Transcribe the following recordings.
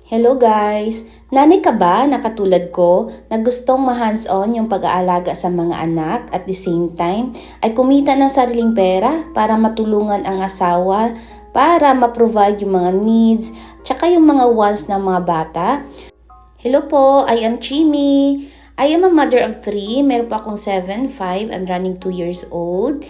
Hello guys! Nanay ka ba na katulad ko na gustong ma-hands-on yung pag-aalaga sa mga anak at the same time ay kumita ng sariling pera para matulungan ang asawa para ma-provide yung mga needs tsaka yung mga wants ng mga bata? Hello po, I am Chimi. I am a mother of 3. Meron po akong 7, 5, and running 2 years old.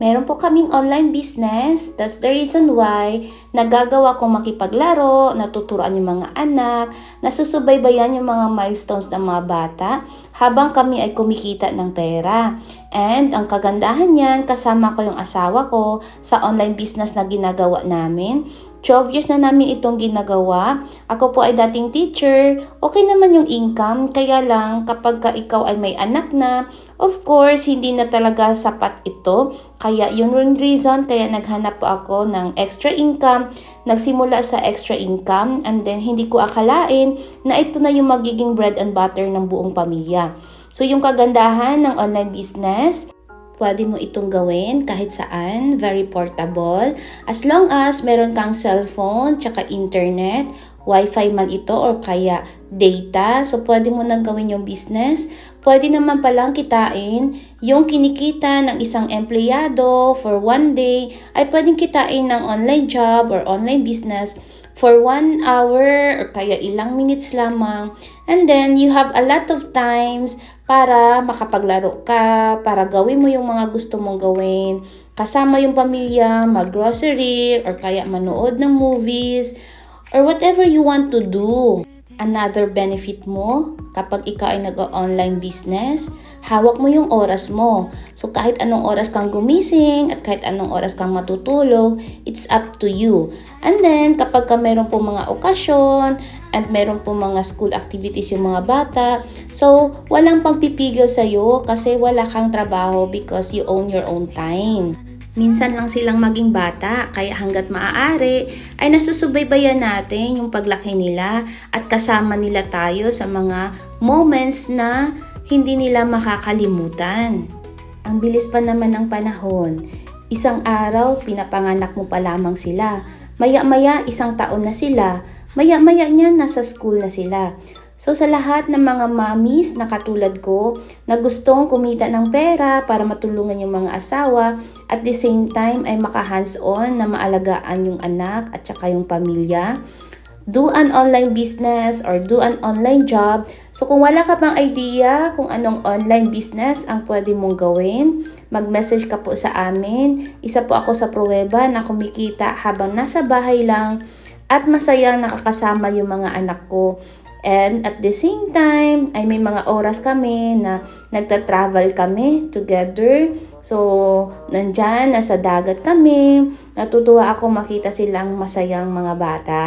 Meron po kaming online business. That's the reason why nagagawa kong makipaglaro, natuturuan yung mga anak, nasusubaybayan yung mga milestones ng mga bata habang kami ay kumikita ng pera. And ang kagandahan niyan, kasama ko yung asawa ko sa online business na ginagawa namin. 12 years na namin itong ginagawa. Ako po ay dating teacher. Okay naman yung income. Kaya lang kapag ikaw ay may anak na, of course, hindi na talaga sapat ito. Kaya yun yung reason kaya naghanap po ako ng extra income. Nagsimula sa extra income and then hindi ko akalain na ito na yung magiging bread and butter ng buong pamilya. So yung kagandahan ng online business, pwede mo itong gawin kahit saan, very portable. As long as meron kang cellphone, tsaka internet, wifi man ito or kaya data. So pwede mo nang gawin yung business. Pwede naman palang kitain yung kinikita ng isang empleyado for one day ay pwedeng kitain ng online job or online business for 1 hour or kaya ilang minutes lamang. And then, you have a lot of times para makapaglaro ka, para gawin mo yung mga gusto mong gawin. Kasama yung pamilya, mag-grocery, or kaya manood ng movies, or whatever you want to do. Another benefit mo, kapag ikaw ay nag-online business, hawak mo yung oras mo. So kahit anong oras kang gumising at kahit anong oras kang matutulog, it's up to you. And then kapag meron po mga okasyon at meron po mga school activities yung mga bata, so walang pagpipigil sa'yo kasi wala kang trabaho because you own your own time. Minsan lang silang maging bata, kaya hanggat maaari ay nasusubaybayan natin yung paglaki nila at kasama nila tayo sa mga moments na hindi nila makakalimutan. Ang bilis pa naman ng panahon. Isang araw, pinapanganak mo pa lamang sila. Maya-maya, 1 taon na sila. Maya-maya niyan, nasa school na sila. So sa lahat ng mga mommies na katulad ko na gustong kumita ng pera para matulungan yung mga asawa at the same time ay maka-hands-on na maalagaan yung anak at saka yung pamilya, do an online business or do an online job. So kung wala ka pang idea kung anong online business ang pwede mong gawin, mag-message ka po sa amin. Isa po ako sa pruweba na kumikita habang nasa bahay lang at masayang nakakasama yung mga anak ko. And at the same time, ay may mga oras kami na nagta-travel kami together. So, nandyan, nasa dagat kami. Natutuwa ako makita silang masayang mga bata.